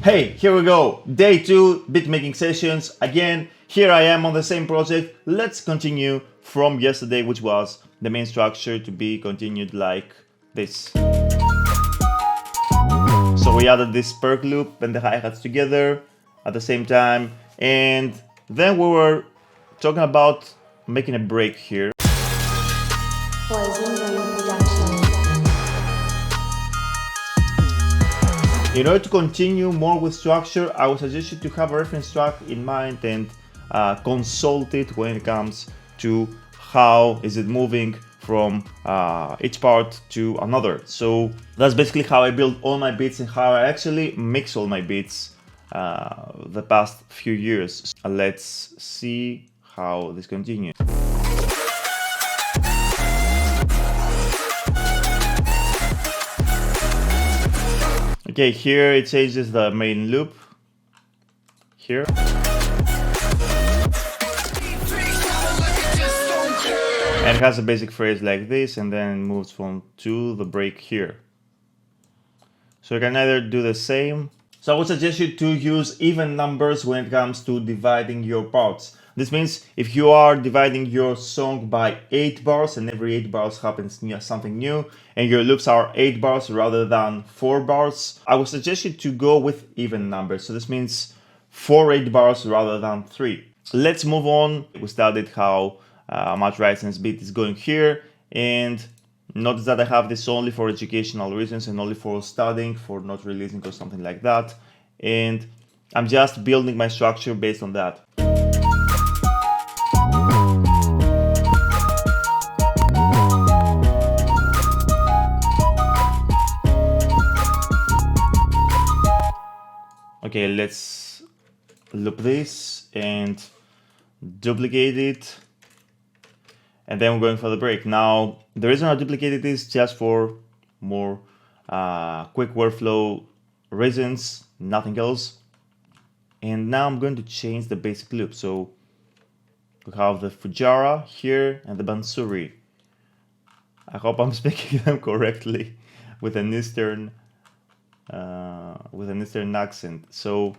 Hey, here we go. Day 2 beat making sessions. Again, here I am on the same project. Let's continue from yesterday, which was the main structure to be continued like this. So we added this perk loop and the hi-hats together at the same time. And then we were talking about making a break here. In order to continue more with structure, I would suggest you to have a reference track in mind and consult it when it comes to how is it moving from each part to another. So that's basically how I build all my beats and how I actually mix all my beats the past few years. Let's see how this continues. Okay, here it changes the main loop. Here. And it has a basic phrase like this, and then it moves from to the break here. So you can either do the same. So I would suggest you to use even numbers when it comes to dividing your parts. This means if you are dividing your song by 8 bars and every 8 bars happens something new and your loops are 8 bars rather than 4 bars, I would suggest you to go with even numbers. So this means 4 8 bars rather than 3. Let's move on. We studied how Matt Rysen's beat is going here, and notice that I have this only for educational reasons and only for studying, for not releasing or something like that. And I'm just building my structure based on that. Okay, let's loop this and duplicate it. And then we're going for the break. Now, the reason I duplicated this just for more quick workflow reasons, nothing else. And now I'm going to change the basic loop. So we have the Fujara here and the Bansuri. I hope I'm speaking them correctly with an Eastern accent. So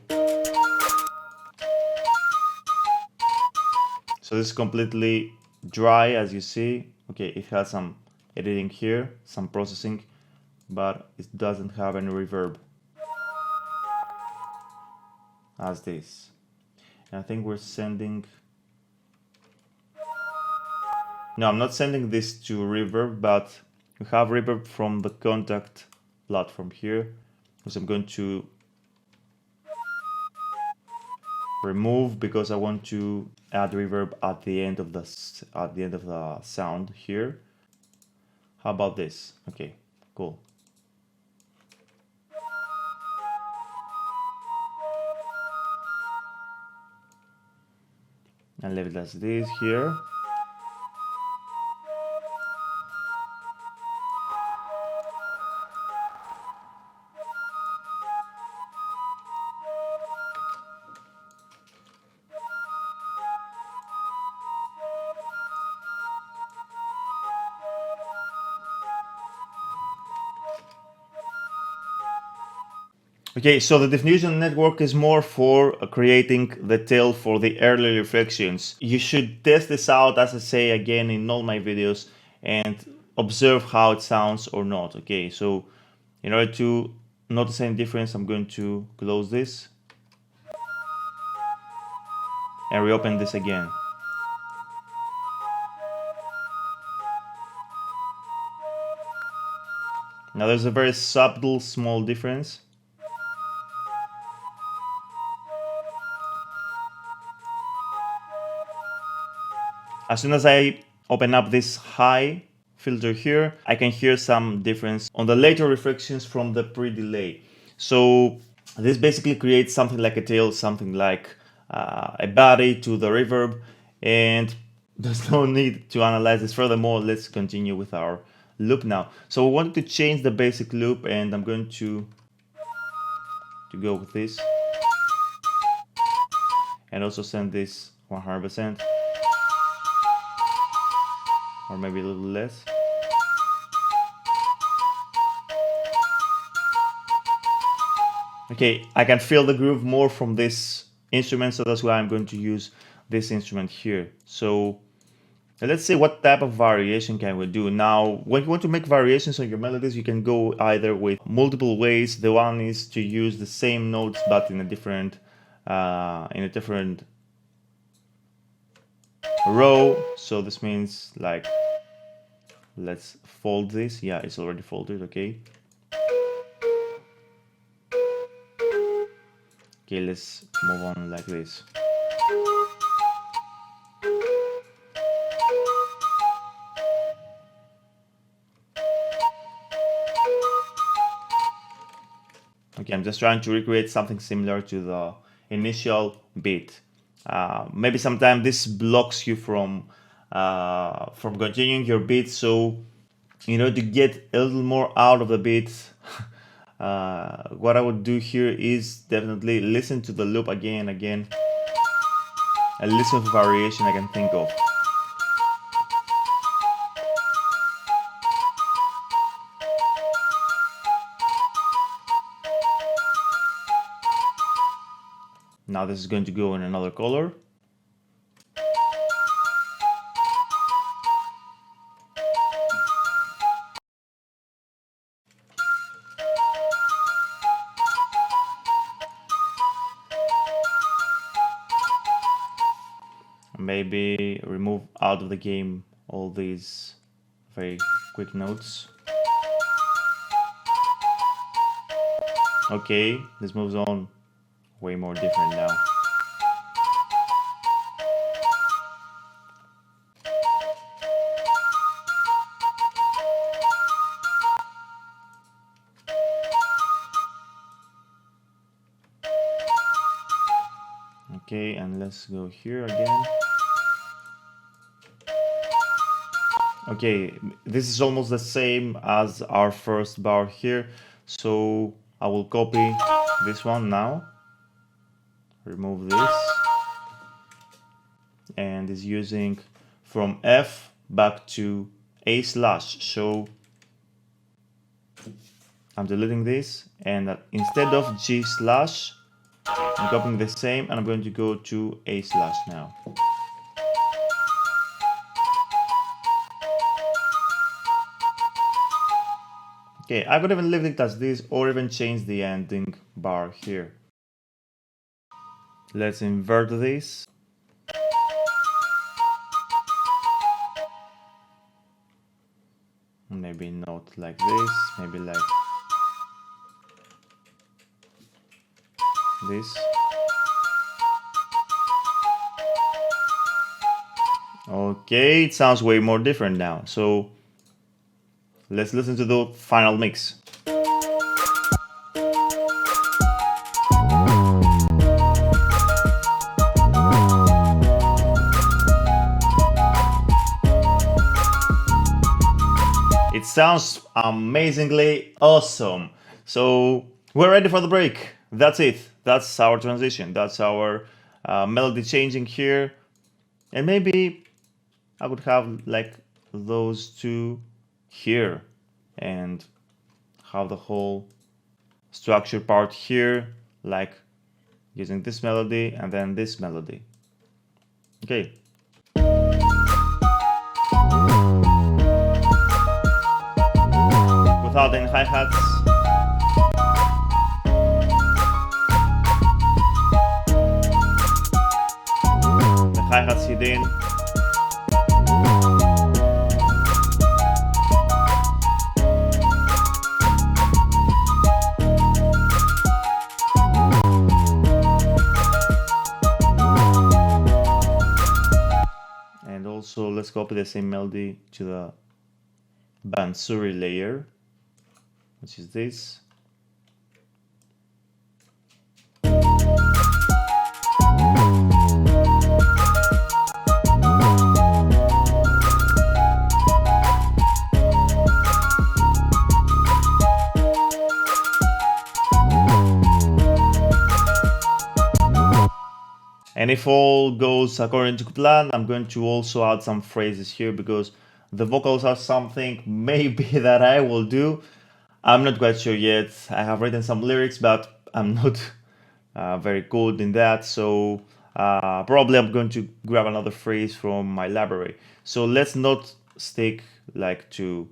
this is completely dry, as you see. Okay, it has some editing here, some processing, but it doesn't have any reverb as this. And I think we're sending, no, I'm not sending this to reverb, but we have reverb from the contact platform here, which I'm going to remove because I want to add reverb at the end of the sound here. How about this? Okay, cool. And leave it as this here. Okay, so the diffusion network is more for creating the tail for the early reflections. You should test this out, as I say again in all my videos, and observe how it sounds or not. Okay, so in order to notice any difference, I'm going to close this and reopen this again. Now there's a very subtle small difference. As soon as I open up this high filter here, I can hear some difference on the later reflections from the pre-delay. So this basically creates something like a tail, something like a body to the reverb, and there's no need to analyze this furthermore. Let's continue with our loop now. So we wanted to change the basic loop, and I'm going to go with this and also send this 100%. Or maybe a little less. Okay, I can feel the groove more from this instrument, so that's why I'm going to use this instrument here. So let's see what type of variation can we do. Now, when you want to make variations on your melodies, you can go either with multiple ways. The one is to use the same notes but in a different row. So this means, like, let's fold this. Yeah, it's already folded. Okay. Okay, let's move on like this. Okay, I'm just trying to recreate something similar to the initial beat. Maybe sometimes this blocks you from continuing your beat. So, you know, to get a little more out of the beat, what I would do here is definitely listen to the loop again and again, and listen for variation I can think of. Now this is going to go in another color. Maybe remove out of the game all these very quick notes. Okay, this moves on way more different now. Okay, and let's go here again. Okay, this is almost the same as our first bar here, so I will copy this one now, remove this, and is using from F back to A slash. So I'm deleting this, and instead of G slash, I'm copying the same, and I'm going to go to A slash now. Okay, I could even leave it as this, or even change the ending bar here. Let's invert this. Maybe not like this, maybe like this. Okay, it sounds way more different now. So let's listen to the final mix. It sounds amazingly awesome. So we're ready for the break. That's it. That's our transition. That's our melody changing here. And maybe I would have like those two here and have the whole structure part here, like using this melody and then this melody. Okay. Without any hi-hats. The hi-hats hidden. And also let's copy the same melody to the Bansuri layer, which is this. And if all goes according to plan, I'm going to also add some phrases here because the vocals are something maybe that I will do. I'm not quite sure yet. I have written some lyrics, but I'm not very good in that, so probably I'm going to grab another phrase from my library. So let's not stick like to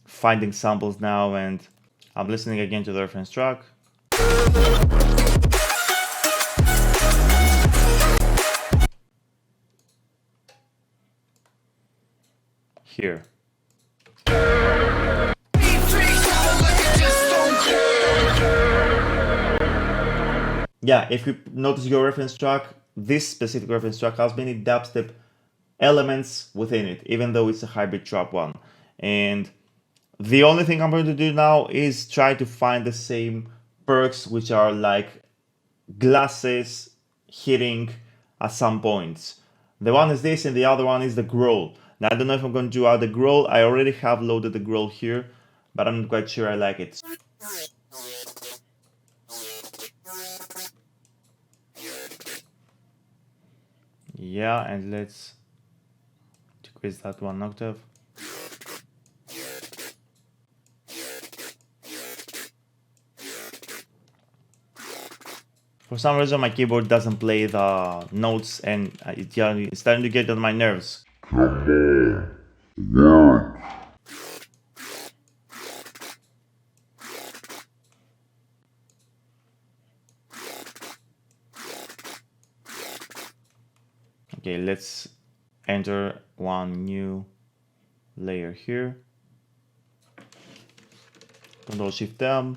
finding samples now, and I'm listening again to the reference track. Here. Yeah, if you notice your reference track, this specific reference track has many dubstep elements within it, even though it's a hybrid trap one. And the only thing I'm going to do now is try to find the same perks, which are like glasses hitting at some points. The one is this and the other one is the Growl. Now I don't know if I'm going to add the Growl. I already have loaded the Growl here, but I'm not quite sure I like it. Yeah, and let's decrease that one octave. For some reason my keyboard doesn't play the notes, and it's starting to get on my nerves. Come on, work. Okay, let's enter one new layer here. Control Shift M.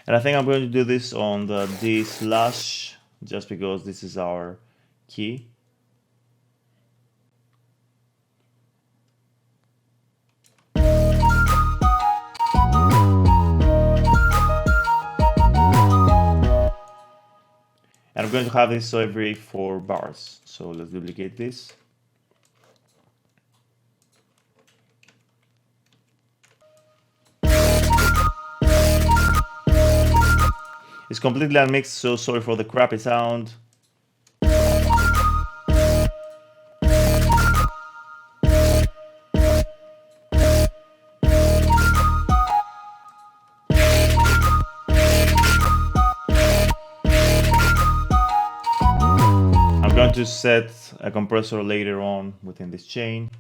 And I think I'm going to do this on the D slash, just because this is our key. And I'm going to have this every 4 bars. So let's duplicate this. It's completely unmixed, so sorry for the crappy sound. I'm going to set a compressor later on within this chain.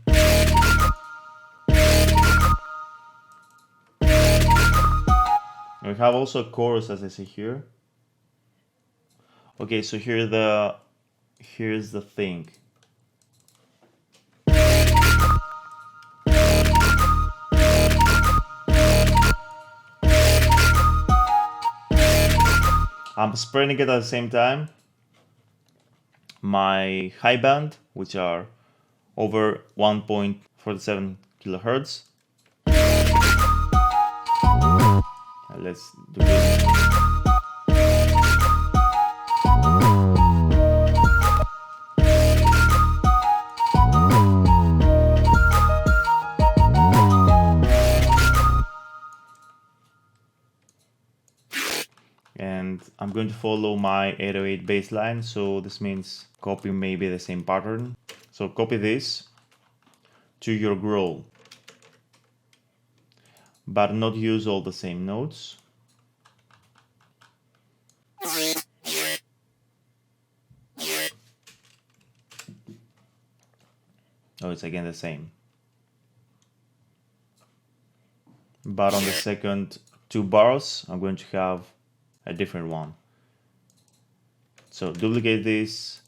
We have also a chorus, as I see here. Okay, so here's the thing. I'm spreading it at the same time. My high band, which are over 1.47 kilohertz. Let's do this. And I'm going to follow my 808 baseline, so this means copy maybe the same pattern. So copy this to your Growl, but not use all the same notes. Oh, it's again the same. But on the second 2 bars, I'm going to have a different one. So duplicate this.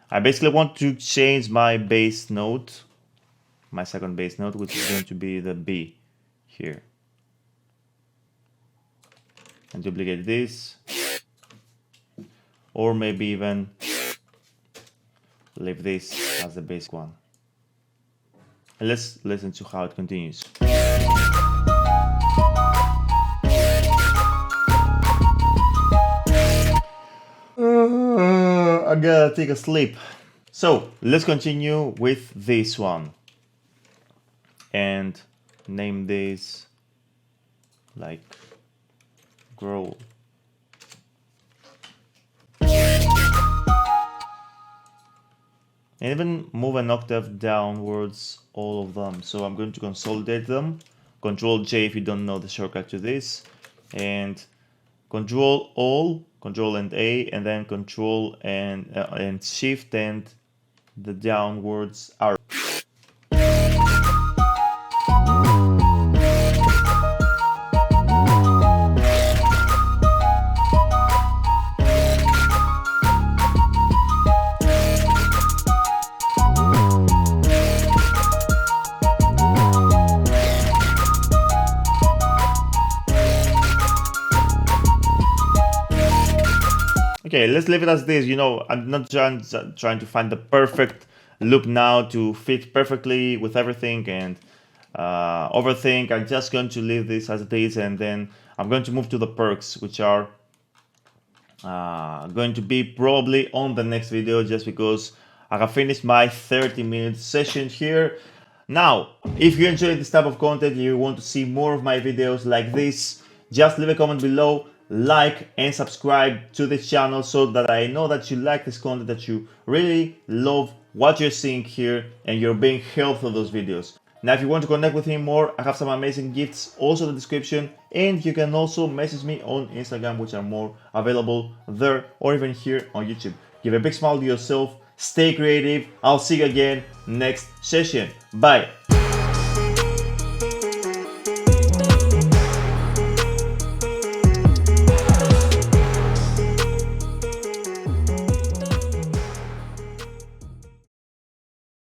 I basically want to change my bass note, my second bass note, which is going to be the B here. And duplicate this. Or maybe even leave this as the bass one. And let's listen to how it continues. I gotta take a sleep. So let's continue with this one and name this like Growl. and even move an octave downwards all of them. So I'm going to consolidate them. Control J if you don't know the shortcut to this, and Control all, Control and A, and then Control and Shift and the downwards arrow. Okay, let's leave it as this. You know, I'm not trying to find the perfect loop now to fit perfectly with everything and overthink. I'm just going to leave this as it is, and then I'm going to move to the perks, which are going to be probably on the next video, just because I have finished my 30-minute session here. Now, if you enjoyed this type of content and you want to see more of my videos like this, just leave a comment below, like and subscribe to this channel so that I know that you like this content, that you really love what you're seeing here and you're being helped through those videos. Now, if you want to connect with me more, I have some amazing gifts also in the description, and you can also message me on Instagram, which are more available there, or even here on YouTube. Give a big smile to yourself, stay creative. I'll see you again next session. Bye.